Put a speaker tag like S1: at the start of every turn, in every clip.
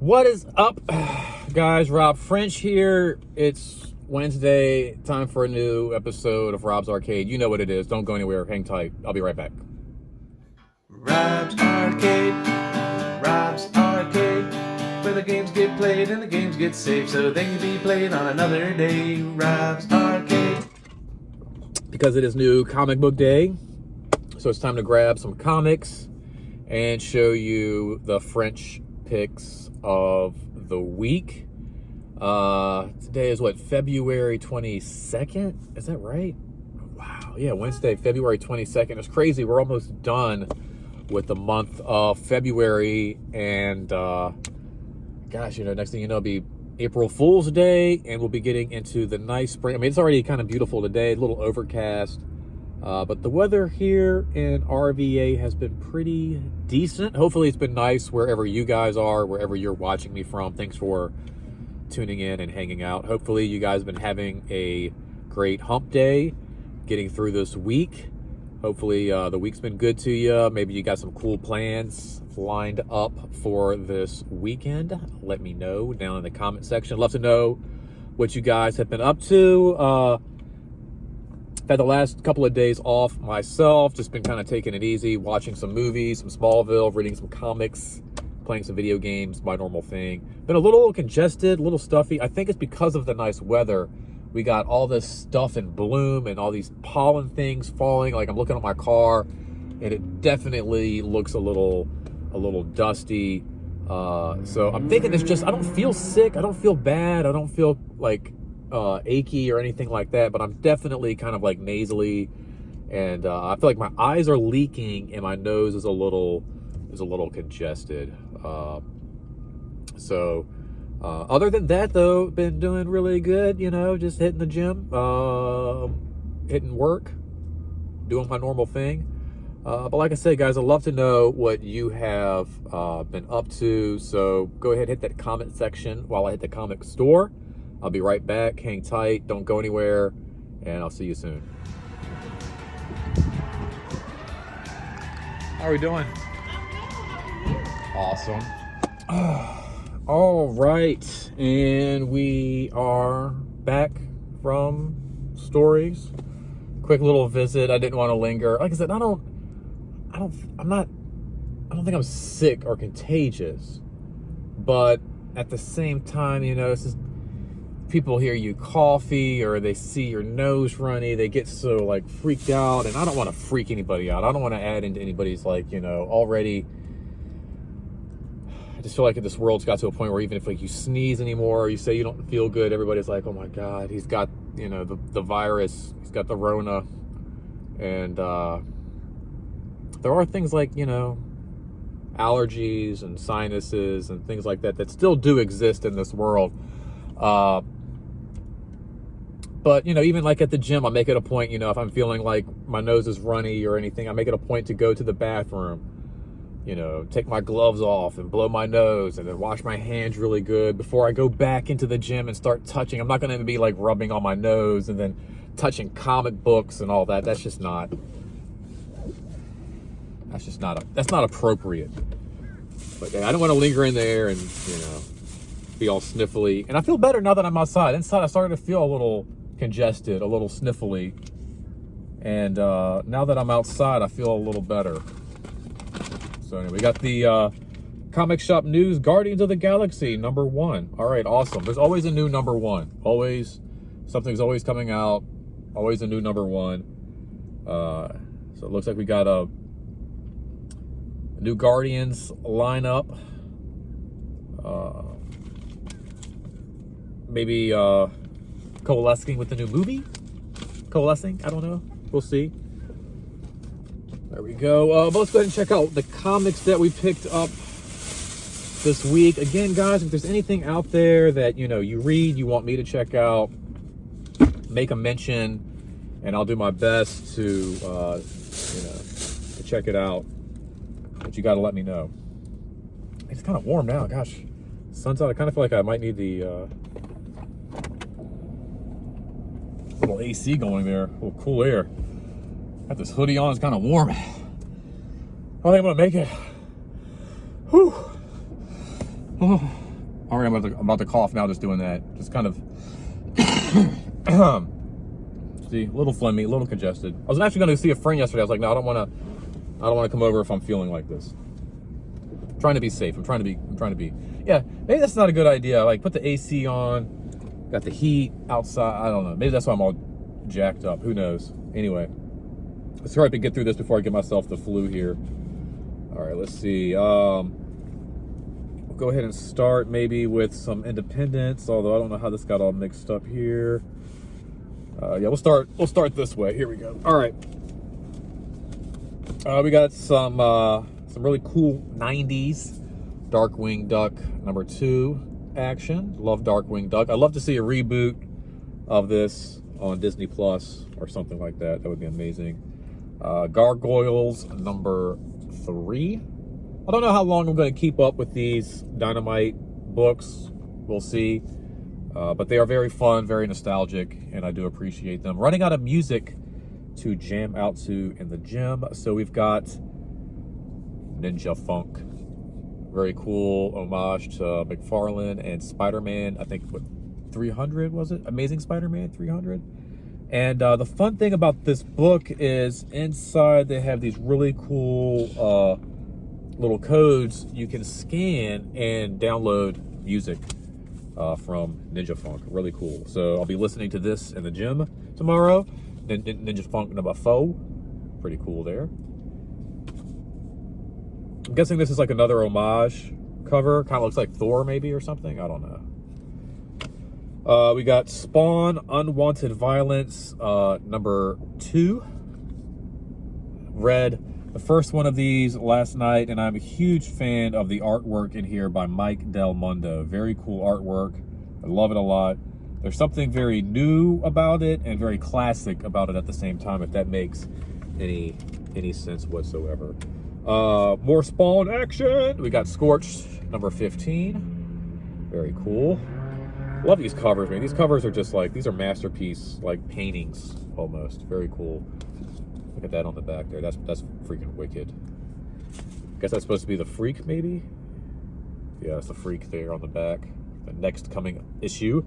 S1: What is up, guys? Rob French here. It's Wednesday, time for a new episode of Rob's Arcade. You know what it is. Don't go anywhere. Hang tight. I'll be right back.
S2: Rob's Arcade, Rob's Arcade, where the games get played and the games get saved so they can be played on another day. Rob's Arcade.
S1: Because it is new comic book day, so it's time to grab some comics and show you the French picks of the week. Today is what, February 22nd? Is that right? Wow. Yeah, Wednesday, February 22nd. It's crazy. We're almost done with the month of February, and gosh, next thing you know, it'll be April Fool's Day, and we'll be getting into the nice spring. I mean, it's already kind of beautiful today, a little overcast, but the weather here in RVA has been pretty decent. Hopefully it's been nice wherever you guys are, wherever you're watching me from. Thanks for tuning in and hanging out. Hopefully you guys have been having a great hump day, getting through this week. Hopefully the week's been good to you. Maybe you got some cool plans lined up for this weekend. Let me know down in the comment section. I'd love to know what you guys have been up to. I've had the last couple of days off myself, just been kind of taking it easy, watching some movies, some Smallville, reading some comics, playing some video games, my normal thing. Been a little congested, a little stuffy. I think it's because of the nice weather. We got all this stuff in bloom and all these pollen things falling. Like, I'm looking at my car and it definitely looks a little dusty. So I'm thinking it's just, I don't feel sick. I don't feel bad. I don't feel like achy or anything like that, but I'm definitely kind of like nasally, and I feel like my eyes are leaking and my nose is a little congested. Other than that, though, been doing really good, just hitting the gym, hitting work, doing my normal thing. But like I said, guys, I'd love to know what you have been up to. So go ahead, hit that comment section while I hit the comic store. I'll be right back. Hang tight. Don't go anywhere. And I'll see you soon. How are we doing? Awesome. All right. And we are back from stories. Quick little visit. I didn't want to linger. Like I said, I don't think I'm sick or contagious. But at the same time, it's just, people hear you coughy or they see your nose runny, they get so like freaked out, and I don't want to freak anybody out. I don't want to add into anybody's already. I just feel like this world's got to a point where even if you sneeze anymore or you say you don't feel good, everybody's like, oh my God, he's got, the virus, he's got the Rona. And there are things like, allergies and sinuses and things like that still do exist in this world. But, even like at the gym, I make it a point, if I'm feeling like my nose is runny or anything, I make it a point to go to the bathroom, take my gloves off and blow my nose and then wash my hands really good before I go back into the gym and start touching. I'm not going to be like rubbing on my nose and then touching comic books and all that. That's not appropriate. But yeah, I don't want to linger in there and, be all sniffly. And I feel better now that I'm outside. Inside, I started to feel a little congested, a little sniffly, and now that I'm outside I feel a little better. So anyway, we got the comic shop news. Guardians of the Galaxy #1. All right, awesome. There's always a new #1. Always, something's always coming out, always a new #1. So it looks like we got a new Guardians lineup. Maybe coalescing with the new movie? Coalescing? I don't know. We'll see. There we go. But let's go ahead and check out the comics that we picked up this week. Again, guys, if there's anything out there that, you read, you want me to check out, make a mention, and I'll do my best to check it out. But you got to let me know. It's kind of warm now. Gosh, sun's out. I kind of feel like I might need the little AC going there, a little cool air. Got this hoodie on, it's kind of warm. I don't think I'm gonna make it. Whew. Oh, All right, I'm about to cough now just doing that. Just kind of, see, a little phlegmy, a little congested. I was actually going to see a friend yesterday. I was like, no, I don't want to come over if I'm feeling like this. I'm trying to be safe. I'm trying to be. Yeah, maybe that's not a good idea. Like, put the AC on, got the heat outside. I don't know. Maybe that's why I'm all jacked up. Who knows? Anyway, let's hurry up and get through this before I get myself the flu here. All right, let's see. Go ahead and start maybe with some Independence, although I don't know how this got all mixed up here. Yeah, we'll start this way. Here we go. All right. We got some really cool 90s Darkwing Duck #2 action. Love Darkwing Duck. I'd love to see a reboot of this on Disney Plus or something like that. That would be amazing. Gargoyles #3. I don't know how long I'm going to keep up with these Dynamite books. We'll see. But they are very fun, very nostalgic, and I do appreciate them. Running out of music to jam out to in the gym. So we've got Ninja Funk. Very cool homage to McFarlane and Spider-Man. I think, what, 300 was it? Amazing Spider-Man 300. And the fun thing about this book is inside they have these really cool little codes you can scan and download music from Ninja Funk. Really cool. So I'll be listening to this in the gym tomorrow. Ninja Funk #4. Pretty cool there. I'm guessing this is like another homage cover. Kind of looks like Thor maybe or something. I don't know. We got Spawn Unwanted Violence #2. Read the first one of these last night, and I'm a huge fan of the artwork in here by Mike Del Mundo. Very cool artwork. I love it a lot. There's something very new about it and very classic about it at the same time, if that makes any sense whatsoever. More Spawn action. We got Scorched #15. Very cool. Love these covers, man. These covers are just like, these are masterpiece, like paintings almost. Very cool. Look at that on the back there. That's freaking wicked. Guess that's supposed to be the Freak, maybe? Yeah, it's the Freak there on the back. The next coming issue.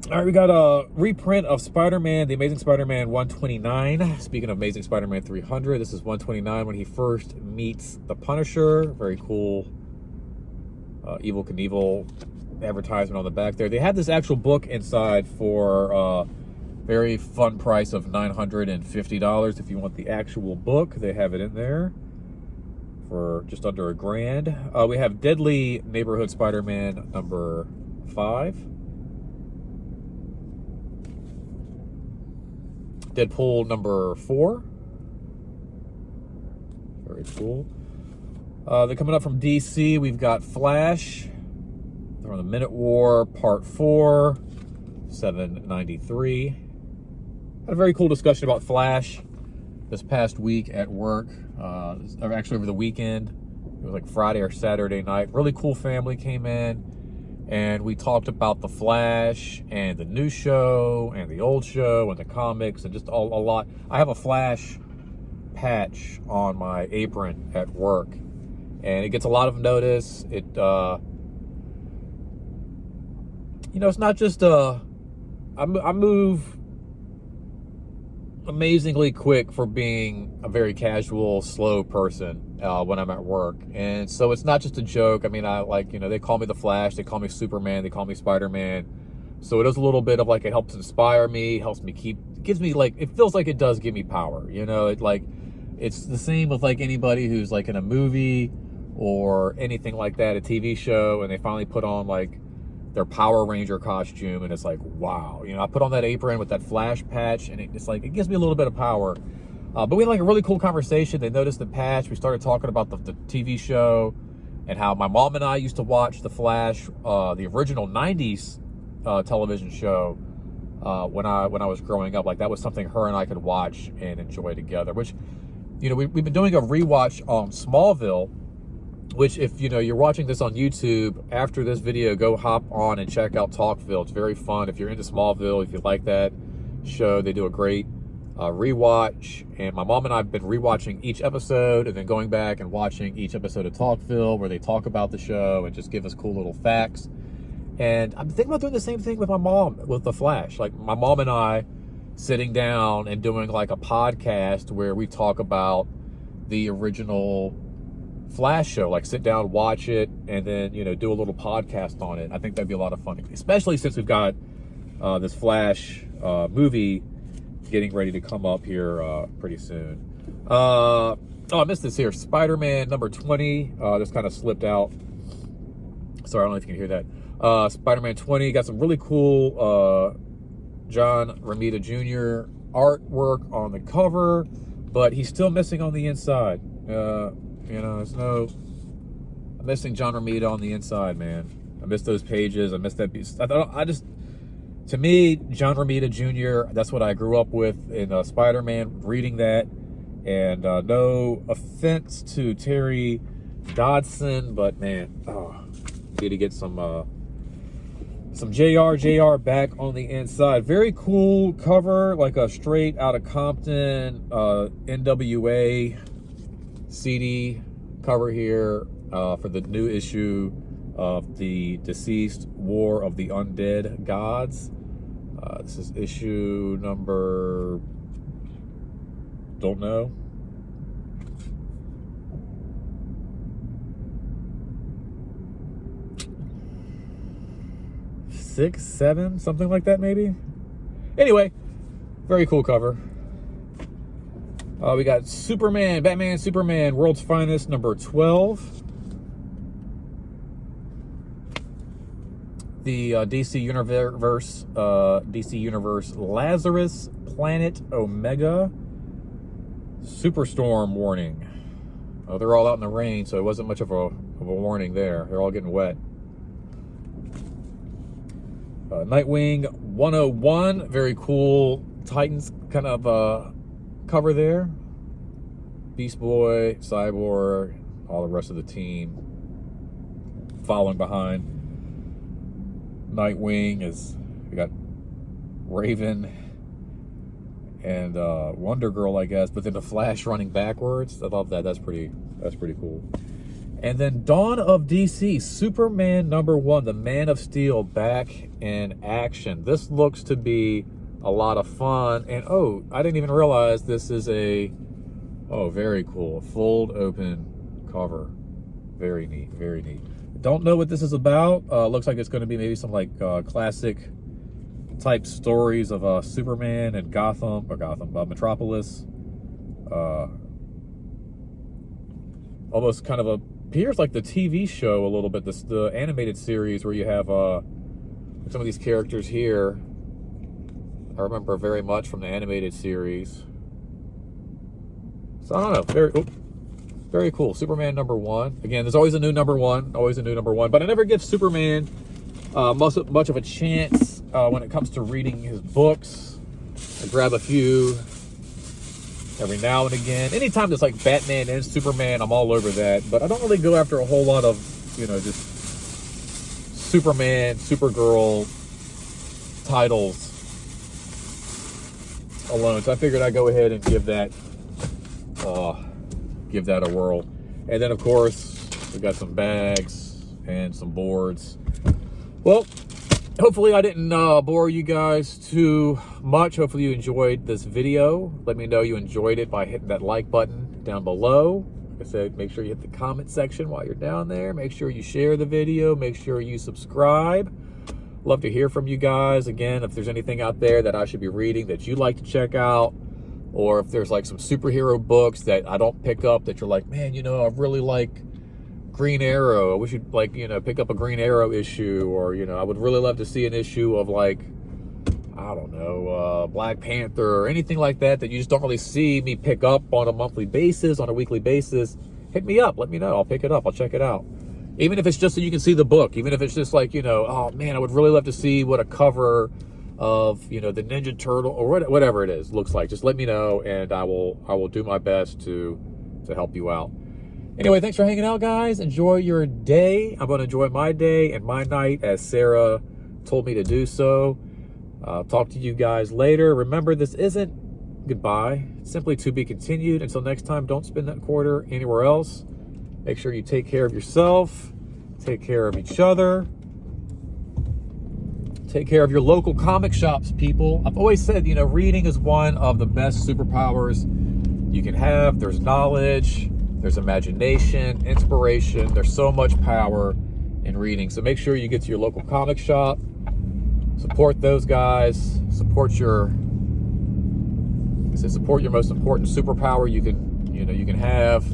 S1: All right, we got a reprint of Spider-Man, The Amazing Spider-Man 129. Speaking of Amazing Spider-Man 300, this is 129 when he first meets the Punisher. Very cool. Evel Knievel advertisement on the back there. They had this actual book inside for very fun price of $950. If you want the actual book, they have it in there for just under $1,000. We have Deadly Neighborhood Spider-Man #5. Deadpool #4. Very cool. They're coming up from DC. We've got Flash. They're on the Minute War Part 4, 793. Had a very cool discussion about Flash this past week at work. Actually over the weekend. It was like Friday or Saturday night. Really cool family came in, and we talked about the Flash and the new show and the old show and the comics and just a lot. I have a Flash patch on my apron at work, and it gets a lot of notice. It, it's not just I move amazingly quick for being a very casual, slow person when I'm at work. And so it's not just a joke. I mean, they call me the Flash, they call me Superman, they call me Spider-Man. So it is a little bit of like, it helps inspire me, helps me gives me like, it feels like it does give me power. It's the same with like anybody who's like in a movie or anything like that, a TV show, and they finally put on like their Power Ranger costume, and it's like, wow. I put on that apron with that Flash patch, and it's like, it gives me a little bit of power. But we had like a really cool conversation. They noticed the patch. We started talking about the TV show and how my mom and I used to watch the Flash, the original 90s television show when I was growing up. Like, that was something her and I could watch and enjoy together, which, we've been doing a rewatch on Smallville, which, if you're watching this on YouTube, after this video, go hop on and check out Talkville. It's very fun. If you're into Smallville, if you like that show, they do a great rewatch. And my mom and I have been rewatching each episode and then going back and watching each episode of Talkville where they talk about the show and just give us cool little facts. And I'm thinking about doing the same thing with my mom with The Flash. Like my mom and I sitting down and doing like a podcast where we talk about the original Flash show, like sit down, watch it, and then, you know, do a little podcast on it. I think that'd be a lot of fun, especially since we've got this Flash movie getting ready to come up here pretty soon. Oh, I missed this here. Spider-Man number 20. This kind of slipped out. Sorry, I don't know if you can hear that. Spider-Man 20 got some really cool John Romita Jr. artwork on the cover, but he's still missing on the inside. You know, I'm missing John Romita on the inside, man. I miss those pages. I miss that. To me, John Romita Jr., that's what I grew up with in Spider-Man, reading that. And no offense to Terry Dodson, but man, need to get some JR back on the inside. Very cool cover, like a straight out of Compton NWA CD cover here for the new issue of the Deceased War of the Undead Gods. This is issue number, don't know. Six, seven, something like that maybe. Anyway, very cool cover. We got Batman, Superman, World's Finest, number 12. The DC Universe Lazarus Planet Omega Superstorm warning. Oh, they're all out in the rain, so it wasn't much of a warning there. They're all getting wet. Nightwing 101, very cool Titans kind of cover there. Beast Boy, Cyborg, all the rest of the team following behind. Nightwing is, we got Raven and Wonder Girl, I guess, but then the Flash running backwards. I love that. That's pretty cool. And then Dawn of DC, Superman number 1, the Man of Steel back in action. This looks to be a lot of fun. And oh, I didn't even realize this is very cool. Fold open cover. Very neat, very neat. Don't know what this is about. Looks like it's going to be maybe some like classic type stories of Superman and Metropolis. Almost kind of appears like the TV show a little bit, the animated series where you have some of these characters here. I remember very much from the animated series. So I don't know, very cool. Superman number 1. Again, there's always a new number 1, but I never give Superman much of a chance when it comes to reading his books. I grab a few every now and again. Anytime there's like Batman and Superman, I'm all over that. But I don't really go after a whole lot of, just Superman, Supergirl titles alone. So I figured I'd go ahead and give that a whirl. And then, of course, we got some bags and some boards. Well, hopefully I didn't bore you guys too much. Hopefully you enjoyed this video. Let me know you enjoyed it by hitting that like button down below. Like I said, make sure you hit the comment section while you're down there. Make sure you share the video. Make sure you subscribe. Love to hear from you guys. Again, if there's anything out there that I should be reading that you'd like to check out, or if there's like some superhero books that I don't pick up that you're like, man, I really like Green Arrow. We should pick up a Green Arrow issue, or I would really love to see an issue of like, I don't know, Black Panther or anything like that you just don't really see me pick up on a monthly basis, on a weekly basis. Hit me up, let me know. I'll pick it up, I'll check it out. Even if it's just so you can see the book, even if it's just like, oh man, I would really love to see what a cover of, the Ninja Turtle or whatever it is looks like. Just let me know, and I will do my best to help you out. Anyway, thanks for hanging out, guys. Enjoy your day. I'm going to enjoy my day and my night as Sarah told me to do so. Talk to you guys later. Remember, this isn't goodbye. Simply to be continued. Until next time, don't spend that quarter anywhere else. Make sure you take care of yourself, take care of each other, take care of your local comic shops, people. I've always said, reading is one of the best superpowers you can have. There's knowledge, there's imagination, inspiration. There's so much power in reading. So make sure you get to your local comic shop, support those guys, support your most important superpower you can have.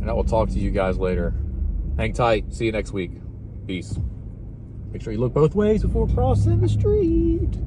S1: And I will talk to you guys later. Hang tight. See you next week. Peace. Make sure you look both ways before crossing the street.